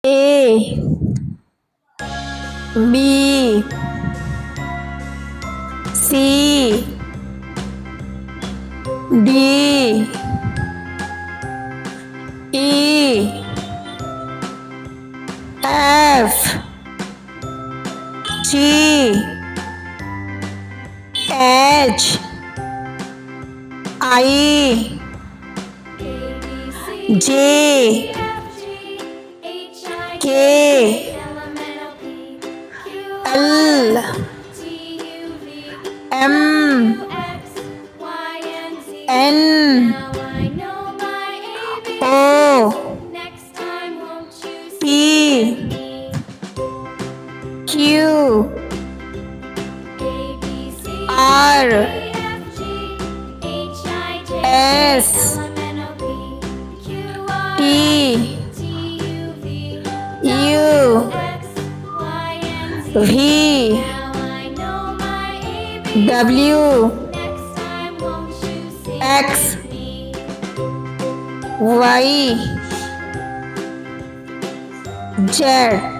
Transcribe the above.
A B C D E F G H I J K L M N O P Q R S T U V W X Y Z.